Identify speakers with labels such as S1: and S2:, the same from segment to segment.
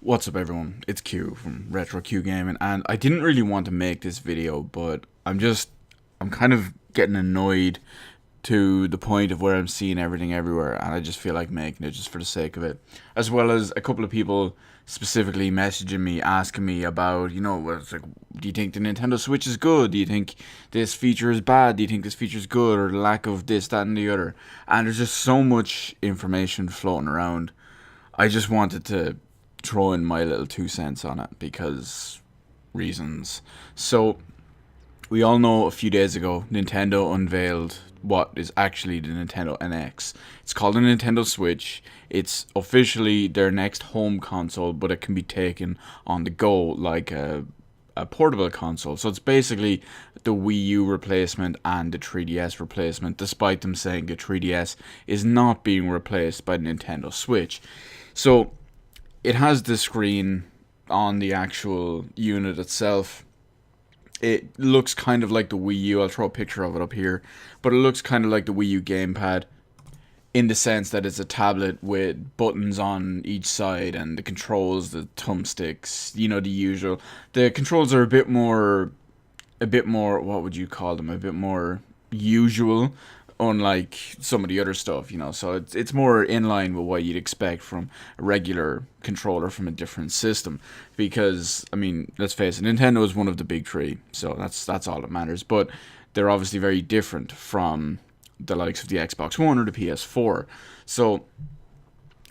S1: What's up everyone, it's Q from Retro Q Gaming, and I didn't really want to make this video, but I'm kind of getting annoyed to the point of where I'm seeing everything everywhere, and I just feel like making it just for the sake of it. As well as a couple of people specifically messaging me, asking me about, it's like, do you think the Nintendo Switch is good? Do you think this feature is bad? Do you think this feature is good? Or the lack of this, that, and the other? And there's just so much information floating around. I just wanted to throw in my little 2 cents on it because reasons. So, we all know a few days ago, Nintendo unveiled what is actually the Nintendo NX. It's called the Nintendo Switch. It's officially their next home console, but it can be taken on the go like a portable console. So it's basically the Wii U replacement and the 3DS replacement, despite them saying the 3DS is not being replaced by the Nintendo Switch. So it has the screen on the actual unit itself. It looks kind of like the Wii U. I'll throw a picture of it up here. But it looks kind of like the Wii U gamepad in the sense that it's a tablet with buttons on each side and the controls, the thumbsticks, the usual. The controls are a bit more, what would you call them? A bit more usual, unlike some of the other stuff. So it's more in line with what you'd expect from a regular controller from a different system. Because I mean, let's face it, Nintendo is one of the big three, so that's all that matters. But they're obviously very different from the likes of the Xbox One or the PS4. So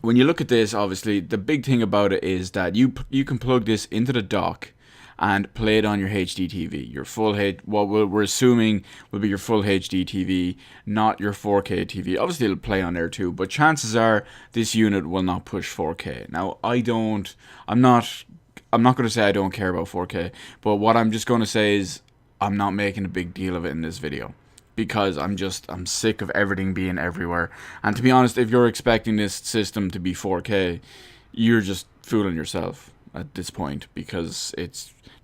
S1: when you look at this, obviously the big thing about it is that you can plug this into the dock and play it on your HD TV, your full what we're assuming will be your full HD TV, not your 4K TV. Obviously, it'll play on there too, but chances are this unit will not push 4K. Now, I'm not going to say I don't care about 4K, but what I'm just going to say is I'm not making a big deal of it in this video. Because I'm sick of everything being everywhere. And to be honest, if you're expecting this system to be 4K, you're just fooling yourself at this point, because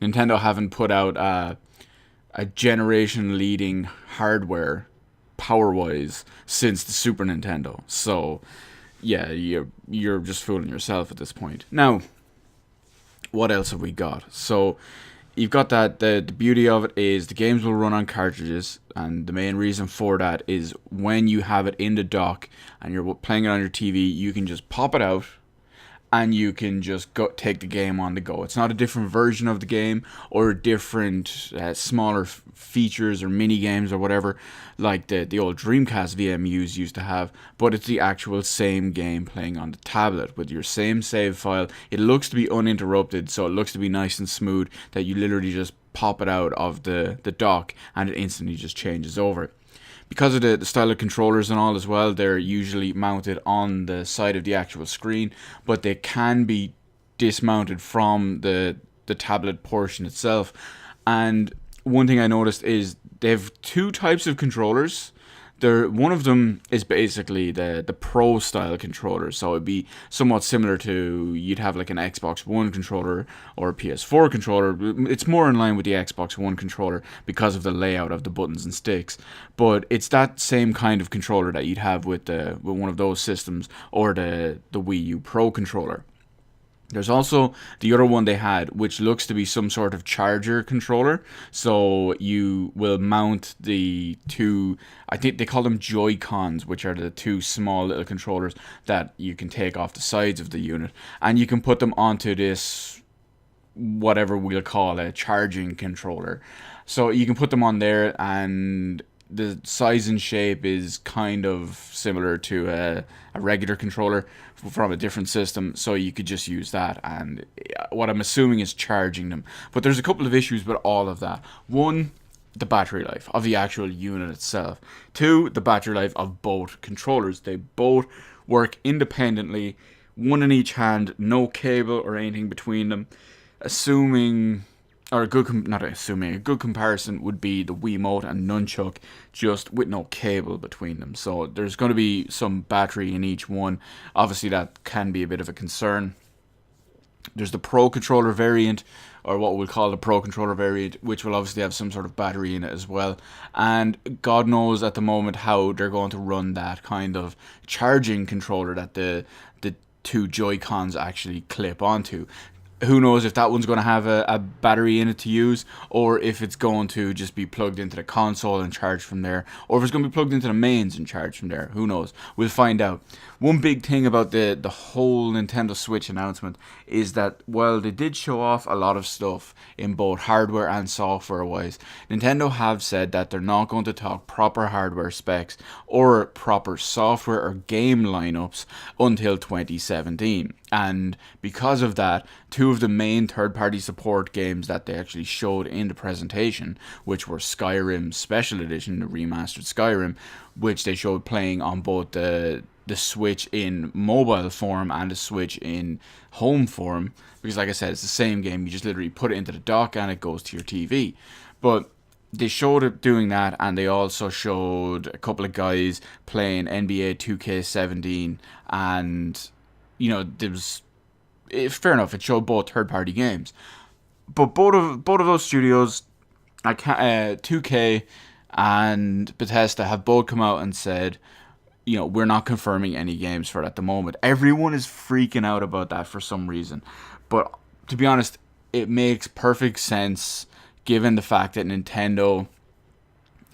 S1: Nintendo haven't put out a generation leading hardware power wise since the Super Nintendo. So yeah, you're just fooling yourself at this point. Now, what else have we got? So you've got that the beauty of it is the games will run on cartridges, and the main reason for that is when you have it in the dock and you're playing it on your TV, you can just pop it out and you can just take the game on the go. It's not a different version of the game or different smaller features or mini games or whatever like the old Dreamcast VMUs used to have, but it's the actual same game playing on the tablet with your same save file. It looks to be uninterrupted, so it looks to be nice and smooth that you literally just pop it out of the dock and it instantly just changes over. Because of the style of controllers and all as well, they're usually mounted on the side of the actual screen, but they can be dismounted from the tablet portion itself. And one thing I noticed is they have two types of controllers. One of them is basically the Pro style controller, so it'd be somewhat similar to, you'd have like an Xbox One controller or a PS4 controller. It's more in line with the Xbox One controller because of the layout of the buttons and sticks, but it's that same kind of controller that you'd have with one of those systems, or the Wii U Pro controller. There's also the other one they had, which looks to be some sort of charger controller. So you will mount the two, I think they call them JoyCons, which are the two small little controllers that you can take off the sides of the unit. And you can put them onto this, whatever we'll call a charging controller. So you can put them on there, and the size and shape is kind of similar to a regular controller from a different system, so you could just use that, and what I'm assuming is charging them. But there's a couple of issues with all of that. One, the battery life of the actual unit itself. Two, the battery life of both controllers. They both work independently, one in each hand, no cable or anything between them. A good comparison would be the Wiimote and Nunchuk, just with no cable between them. So there's going to be some battery in each one. Obviously, that can be a bit of a concern. There's the Pro controller variant, or what we'll call the Pro controller variant, which will obviously have some sort of battery in it as well. And God knows at the moment how they're going to run that kind of charging controller that the two Joy-Cons actually clip onto. Who knows if that one's going to have a battery in it to use, or if it's going to just be plugged into the console and charged from there, or if it's going to be plugged into the mains and charged from there. Who knows? We'll find out. One big thing about the whole Nintendo Switch announcement is that while they did show off a lot of stuff in both hardware and software wise, Nintendo have said that they're not going to talk proper hardware specs or proper software or game lineups until 2017. And because of that, two of the main third-party support games that they actually showed in the presentation, which were Skyrim Special Edition, the remastered Skyrim, which they showed playing on both the Switch in mobile form and the Switch in home form, because like I said, it's the same game. You just literally put it into the dock and it goes to your TV. But they showed it doing that, and they also showed a couple of guys playing NBA 2K17, and you know, there was, fair enough, it showed both third-party games, but both of those studios, 2K and Bethesda, have both come out and said, you know, we're not confirming any games for it at the moment. Everyone is freaking out about that for some reason, but to be honest, it makes perfect sense given the fact that Nintendo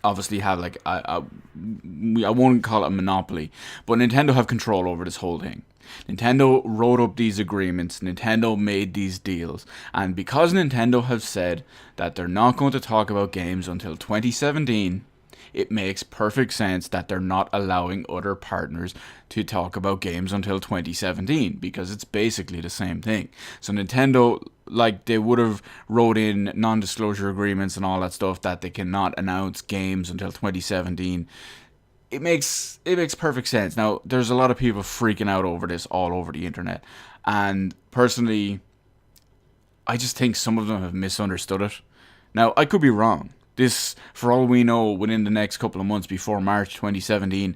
S1: obviously have like I won't call it a monopoly, but Nintendo have control over this whole thing. Nintendo wrote up these agreements, Nintendo made these deals, and because Nintendo have said that they're not going to talk about games until 2017, it makes perfect sense that they're not allowing other partners to talk about games until 2017, because it's basically the same thing. So Nintendo, like, they would have wrote in non-disclosure agreements and all that stuff that they cannot announce games until 2017. It makes perfect sense. Now, there's a lot of people freaking out over this all over the internet, and personally, I just think some of them have misunderstood it. Now, I could be wrong. This, for all we know, within the next couple of months before March 2017,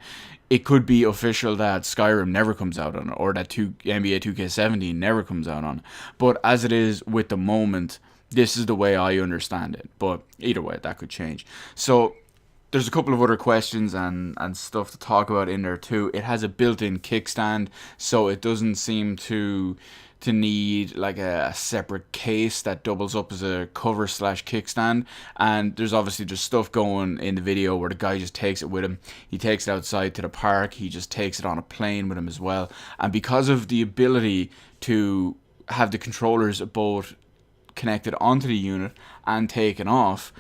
S1: it could be official that Skyrim never comes out on it, or that NBA 2K17 never comes out on it. But as it is with the moment, this is the way I understand it. But either way, that could change. So there's a couple of other questions and stuff to talk about in there too. It has a built-in kickstand, so it doesn't seem to need like a separate case that doubles up as a cover / kickstand. And there's obviously just stuff going in the video where the guy just takes it with him. He takes it outside to the park. He just takes it on a plane with him as well. And because of the ability to have the controllers both connected onto the unit and taken off,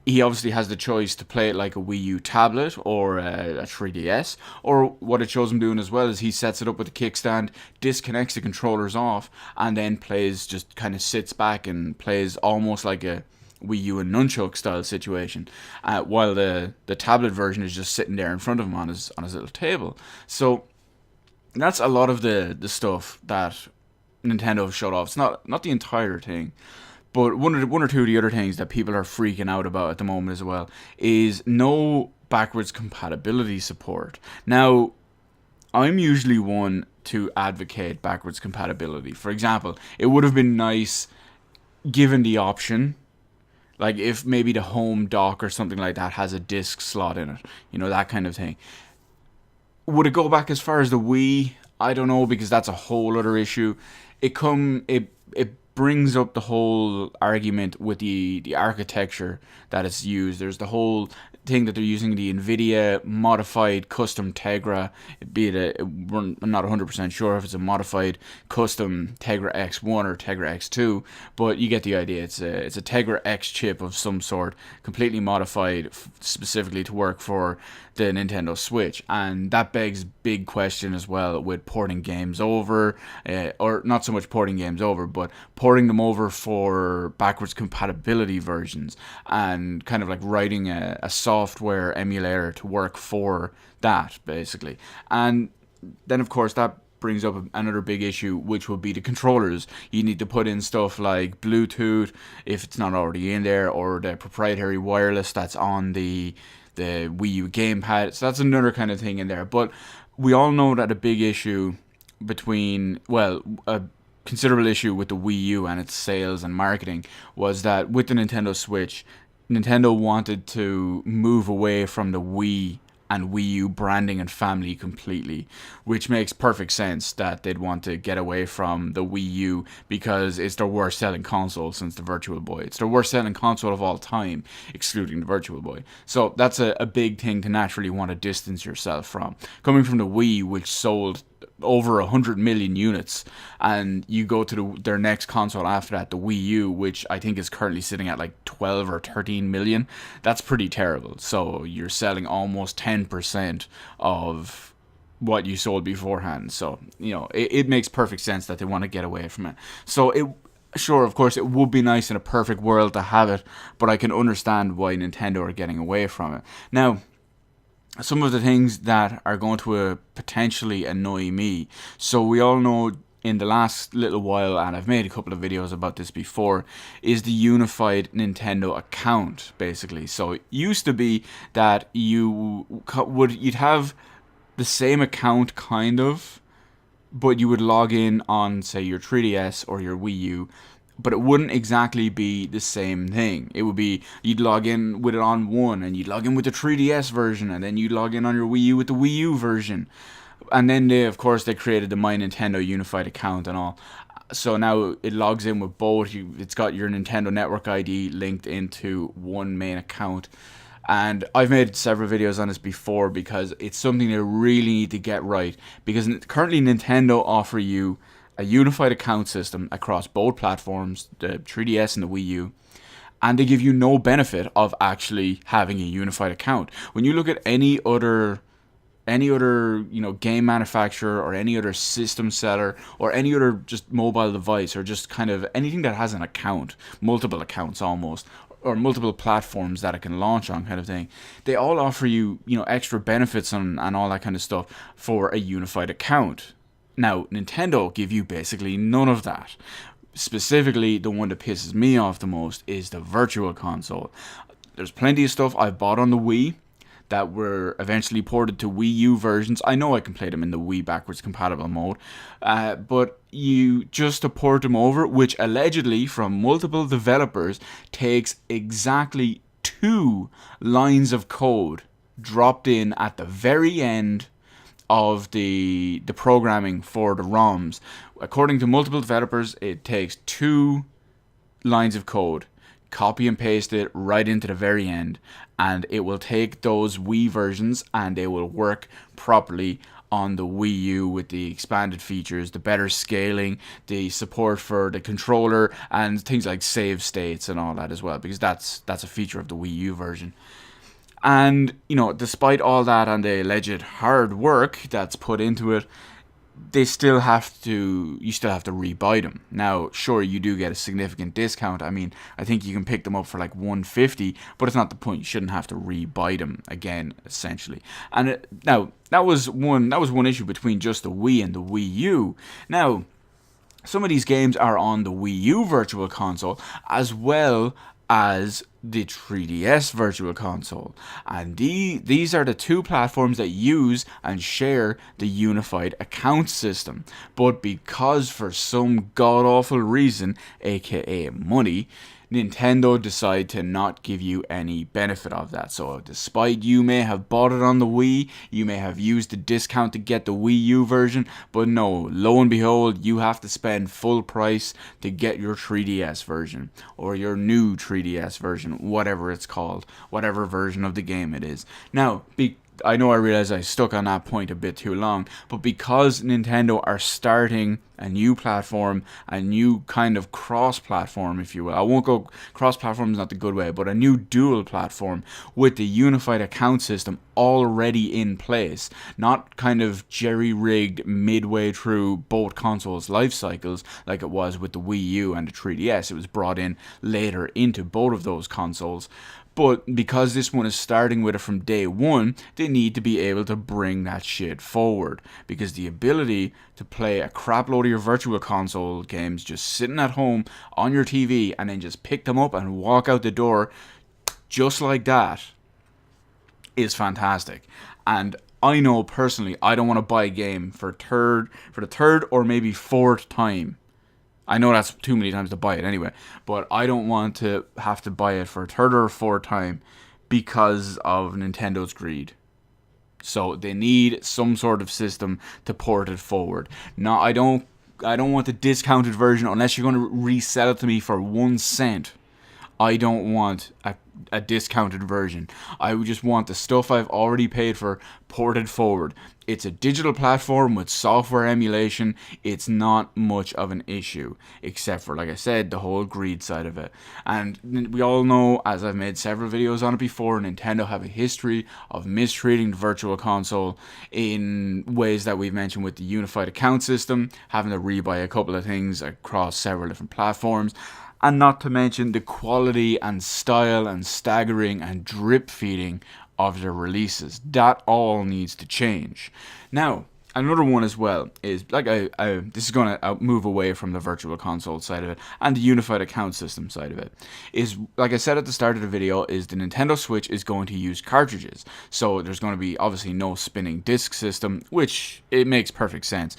S1: he obviously has the choice to play it like a Wii U tablet or a 3DS, or what it shows him doing as well is he sets it up with a kickstand, disconnects the controllers off, and then plays, just kind of sits back and plays almost like a Wii U and nunchuck style situation, while the tablet version is just sitting there in front of him on his little table. So that's a lot of the stuff that Nintendo showed off. It's not the entire thing. But one or two of the other things that people are freaking out about at the moment as well is no backwards compatibility support. Now, I'm usually one to advocate backwards compatibility. For example, it would have been nice, given the option, like if maybe the home dock or something like that has a disc slot in it, you know, that kind of thing. Would it go back as far as the Wii? I don't know, because that's a whole other issue. It brings up the whole argument with the architecture that is used. There's the whole thing that they're using the NVIDIA modified custom Tegra, be it I'm not 100% sure if it's a modified custom Tegra X1 or Tegra X2, but you get the idea. It's a Tegra X chip of some sort, completely modified specifically to work for the Nintendo Switch, and that begs big question as well with porting games over, or not so much porting games over, but porting them over for backwards compatibility versions, and kind of like writing a software emulator to work for that, basically. And then of course that brings up another big issue, which would be the controllers. You need to put in stuff like Bluetooth, if it's not already in there, or the proprietary wireless that's on the Wii U gamepad. So that's another kind of thing in there. But we all know that a big issue a considerable issue with the Wii U and its sales and marketing was that with the Nintendo Switch, Nintendo wanted to move away from the Wii and Wii U branding and family completely, which makes perfect sense that they'd want to get away from the Wii U because it's their worst selling console since the Virtual Boy. It's their worst selling console of all time, excluding the Virtual Boy. So that's a big thing to naturally want to distance yourself from. Coming from the Wii, which sold over 100 million units, and you go to their next console after that, the Wii U, which I think is currently sitting at like 12 or 13 million. That's pretty terrible. So you're selling almost 10% of what you sold beforehand. So, you know, it makes perfect sense that they want to get away from it. So sure, of course, it would be nice in a perfect world to have it, but I can understand why Nintendo are getting away from it. Now, some of the things that are going to potentially annoy me. So we all know in the last little while, and I've made a couple of videos about this before, is the unified Nintendo account, basically. So it used to be that you'd have the same account, kind of, but you would log in on, say, your 3DS or your Wii U, but it wouldn't exactly be the same thing. It would be, you'd log in with it on one, and you'd log in with the 3DS version, and then you'd log in on your Wii U with the Wii U version. And then they created the My Nintendo Unified account and all. So now it logs in with both. It's got your Nintendo Network ID linked into one main account. And I've made several videos on this before because it's something they really need to get right. Because currently Nintendo offer you a unified account system across both platforms, the 3DS and the Wii U, and they give you no benefit of actually having a unified account. When you look at any other game manufacturer or any other system seller or any other just mobile device or just kind of anything that has an account, multiple accounts almost, or multiple platforms that it can launch on, kind of thing, they all offer you, extra benefits and all that kind of stuff for a unified account. Now, Nintendo give you basically none of that. Specifically, the one that pisses me off the most is the Virtual Console. There's plenty of stuff I've bought on the Wii that were eventually ported to Wii U versions. I know I can play them in the Wii backwards compatible mode, but you just to port them over, which allegedly from multiple developers takes exactly 2 lines of code dropped in at the very end of the programming for the ROMs. According to multiple developers, it takes 2 lines of code, copy and paste it right into the very end, and it will take those Wii versions and they will work properly on the Wii U with the expanded features, the better scaling, the support for the controller, and things like save states and all that as well, because that's a feature of the Wii U version. And, despite all that and the alleged hard work that's put into it, you still have to rebuy them. Now, sure, you do get a significant discount. I mean, I think you can pick them up for like $150, but it's not the point. You shouldn't have to rebuy them again, essentially. And now that was one issue between just the Wii and the Wii U. Now, some of these games are on the Wii U Virtual Console as well as the 3DS Virtual Console, and these are the 2 platforms that use and share the unified account system. But because for some god-awful reason, aka money, Nintendo decide to not give you any benefit of that. So despite you may have bought it on the Wii, you may have used the discount to get the Wii U version, but no, lo and behold, you have to spend full price to get your 3DS version, or your new 3DS version, whatever it's called, whatever version of the game it is. Now, I know I realize I stuck on that point a bit too long, but because Nintendo are starting a new platform, a new kind of cross-platform, if you will. I won't go, cross-platform is not the good way, but a new dual platform with the unified account system already in place. Not kind of jerry-rigged midway through both consoles' life cycles like it was with the Wii U and the 3DS. It was brought in later into both of those consoles. But because this one is starting with it from day one, they need to be able to bring that shit forward. Because the ability to play a crap load of your Virtual Console games just sitting at home on your TV and then just pick them up and walk out the door just like that is fantastic. And I know personally I don't want to buy a game for the third or maybe 4th time. I know that's too many times to buy it anyway, but I don't want to have to buy it for a 3rd or 4th time because of Nintendo's greed. So they need some sort of system to port it forward. Now, I don't want the discounted version unless you're going to resell it to me for 1 cent. I don't want a discounted version. I would just want the stuff I've already paid for ported forward. It's a digital platform with software emulation. It's not much of an issue, except for, like I said, the whole greed side of it. And we all know, as I've made several videos on it before, Nintendo have a history of mistreating the Virtual Console in ways that we've mentioned with the unified account system, having to rebuy a couple of things across several different platforms. And not to mention the quality and style and staggering and drip feeding of their releases. That all needs to change. Now, another one as well is, like, this is going to move away from the Virtual Console side of it and the unified account system side of it, is, like I said at the start of the video, is the Nintendo Switch is going to use cartridges. So there's going to be obviously no spinning disc system, which it makes perfect sense.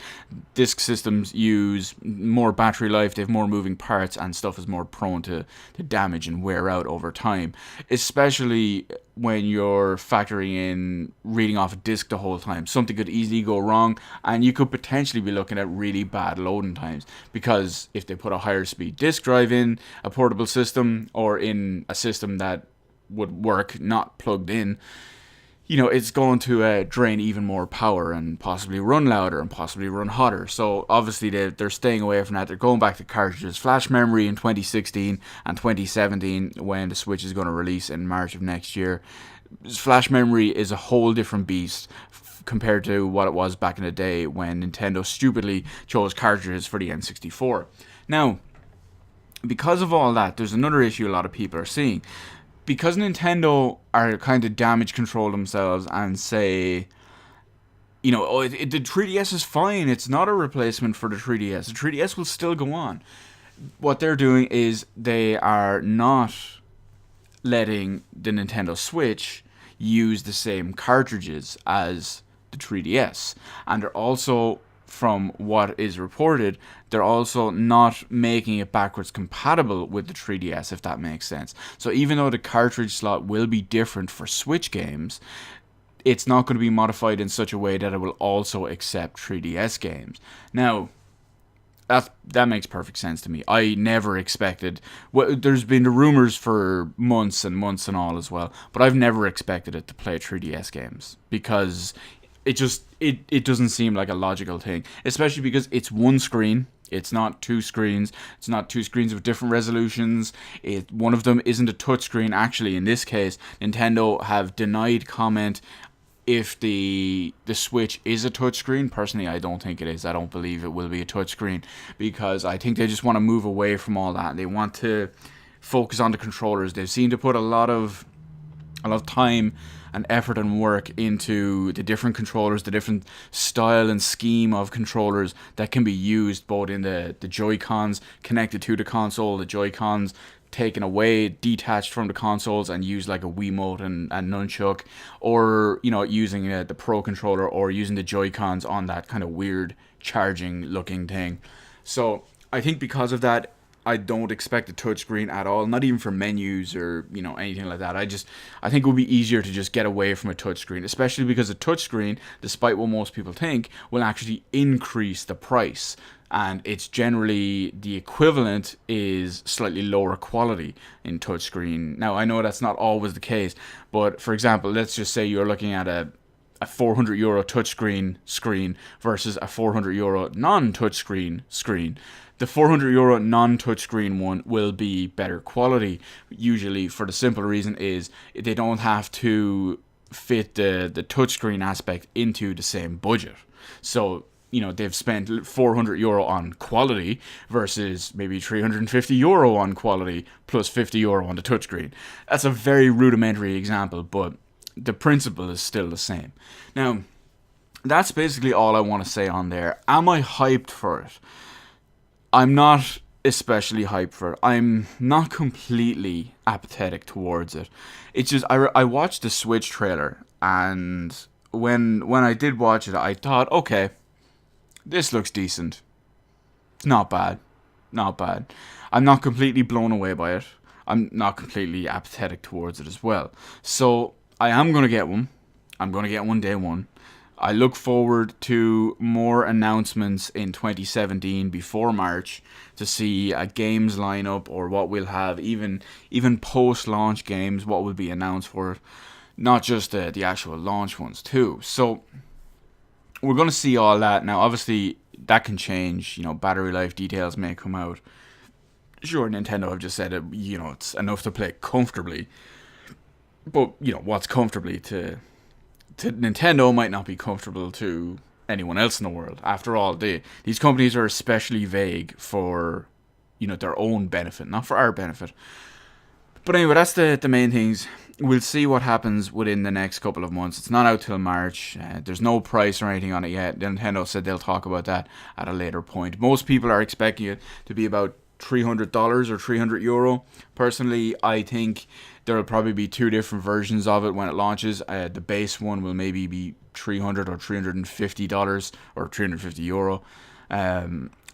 S1: Disc systems use more battery life, they have more moving parts, and stuff is more prone to damage and wear out over time, especially when you're factoring in reading off a disc the whole time. Something could easily go wrong, and you could potentially be looking at really bad loading times, because if they put a higher speed disc drive in a portable system, or in a system that would work not plugged in, you know, it's going to drain even more power and possibly run louder and possibly run hotter. So obviously they're staying away from that. They're going back to cartridges. Flash memory in 2016 and 2017, when the Switch is going to release in March of next year. Flash memory is a whole different beast compared to what it was back in the day when Nintendo stupidly chose cartridges for the N64. Now, because of all that, there's another issue a lot of people are seeing. Because Nintendo are kind of damage control themselves and say, you know, oh, the 3DS is fine, it's not a replacement for the 3DS. The 3DS will still go on. What they're doing is they are not letting the Nintendo Switch use the same cartridges as the 3DS. And they're also, from what is reported, they're also not making it backwards compatible with the 3DS, if that makes sense. So even though the cartridge slot will be different for Switch games, it's not going to be modified in such a way that it will also accept 3DS games. Now, that makes perfect sense to me. I never expected... Well, there's been the rumors for months and months and all as well, but I've never expected it to play 3DS games, because it just it doesn't seem like a logical thing, especially because it's one screen. It's not two screens. It's not two screens with different resolutions. One of them isn't a touchscreen. Actually, in this case, Nintendo have denied comment if the Switch is a touchscreen. Personally, I don't think it is. I don't believe it will be a touchscreen, because I think they just want to move away from all that. They want to focus on the controllers. They seem to put a lot of time and effort and work into the different controllers, the different style and scheme of controllers that can be used both in the JoyCons connected to the console, the JoyCons taken away, detached from the consoles and used like a Wiimote and nunchuck, or, you know, using the Pro controller, or using the JoyCons on that kind of weird charging looking thing. So I think because of that, I don't expect a touchscreen at all, not even for menus or, you know, anything like that. I think it would be easier to just get away from a touchscreen, especially because a touchscreen, despite what most people think, will actually increase the price. And it's generally the equivalent is slightly lower quality in touchscreen. Now, I know that's not always the case, but for example, let's just say you're looking at a €400 touchscreen screen versus a €400 non-touchscreen screen. The €400 non-touchscreen one will be better quality, usually, for the simple reason is they don't have to fit the touchscreen aspect into the same budget. So, you know, they've spent €400 on quality versus maybe €350 on quality plus €50 on the touchscreen. That's a very rudimentary example, but the principle is still the same. Now, that's basically all I want to say on there. Am I hyped for it? I'm not especially hyped for it. I'm not completely apathetic towards it. It's just, I watched the Switch trailer, and when I did watch it, I thought, okay, this looks decent. It's not bad. Not bad. I'm not completely blown away by it. I'm not completely apathetic towards it as well. So I am going to get one. I'm going to get one day one. I look forward to more announcements in 2017 before March to see a games lineup or what we'll have, even post-launch games, what will be announced for it. Not just the actual launch ones too. So we're going to see all that. Now, obviously, that can change. Battery life details may come out. Sure, Nintendo have just said it, it's enough to play comfortably. But, what's comfortably to Nintendo might not be comfortable to anyone else in the world. After all, these companies are especially vague for, their own benefit, not for our benefit. But anyway, that's the main things. We'll see what happens within the next couple of months. It's not out till March. There's no price or anything on it yet. Nintendo said they'll talk about that at a later point. Most people are expecting it to be about $300 or €300. Personally, I think there will probably be two different versions of it when it launches. The base one will maybe be $300 or $350 or €350.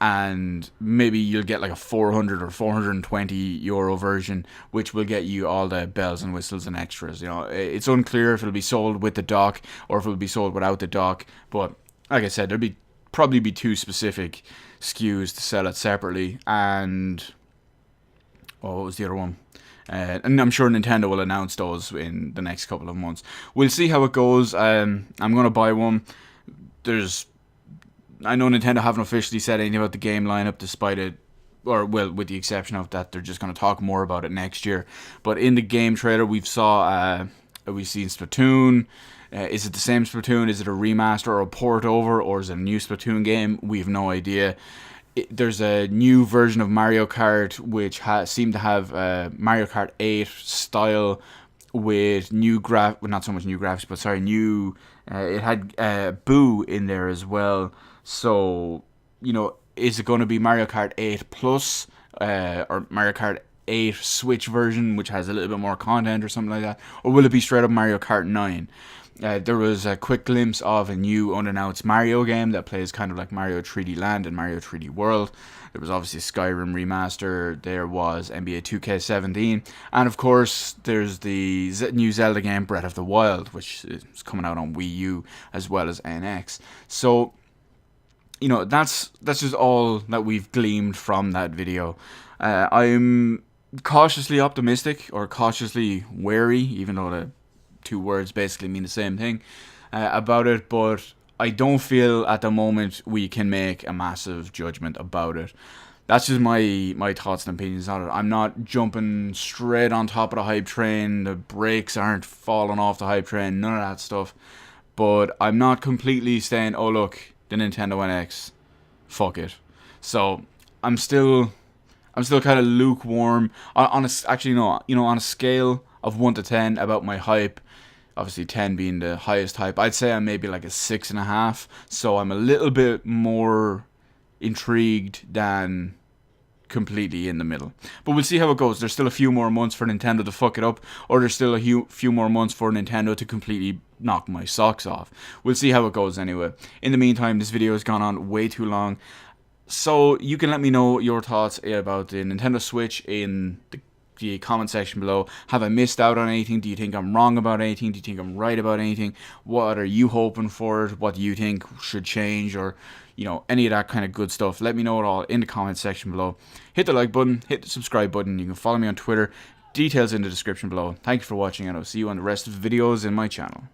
S1: And maybe you'll get like a 400 or €420 version, which will get you all the bells and whistles and extras. It's unclear if it'll be sold with the dock or if it'll be sold without the dock. But like I said, there'll probably be two specific SKUs to sell it separately. And what was the other one? And I'm sure Nintendo will announce those in the next couple of months. We'll see how it goes. I'm going to buy one. I know Nintendo haven't officially said anything about the game lineup, despite it, with the exception of that they're just going to talk more about it next year. But in the game trailer, we've seen Splatoon. Is it the same Splatoon? Is it a remaster or a port over, or is it a new Splatoon game? We have no idea. There's a new version of Mario Kart which seemed to have Mario Kart 8 style with not so much new graphics, but sorry, new. It had Boo in there as well. So, is it going to be Mario Kart 8 Plus or Mario Kart 8 Switch version, which has a little bit more content or something like that? Or will it be straight up Mario Kart 9? There was a quick glimpse of a new unannounced Mario game that plays kind of like Mario 3D Land and Mario 3D World. There was obviously Skyrim Remaster. There was NBA 2K17. And of course, there's the new Zelda game Breath of the Wild, which is coming out on Wii U as well as NX. So, that's just all that we've gleaned from that video. I'm cautiously optimistic or cautiously wary, even though the two words basically mean the same thing, about it, but I don't feel at the moment we can make a massive judgment about it. That's just my thoughts and opinions on it. I'm not jumping straight on top of the hype train. The brakes aren't falling off the hype train. None of that stuff. But I'm not completely saying, oh look, the Nintendo NX, fuck it. So I'm still kind of lukewarm on a scale of 1 to 10 about my hype. Obviously 10 being the highest hype. I'd say I'm maybe like a 6.5. So I'm a little bit more intrigued than completely in the middle. But we'll see how it goes. There's still a few more months for Nintendo to fuck it up, or there's still a few more months for Nintendo to completely knock my socks off. We'll see how it goes anyway. In the meantime, this video has gone on way too long. So you can let me know your thoughts about the Nintendo Switch in the comment section below. Have I missed out on anything? Do you think I'm wrong about anything? Do you think I'm right about anything? What are you hoping for it? What do you think should change? Or, any of that kind of good stuff. Let me know it all in the comment section below. Hit the like button, hit the subscribe button. You can follow me on Twitter. Details in the description below. Thank you for watching, and I'll see you on the rest of the videos in my channel.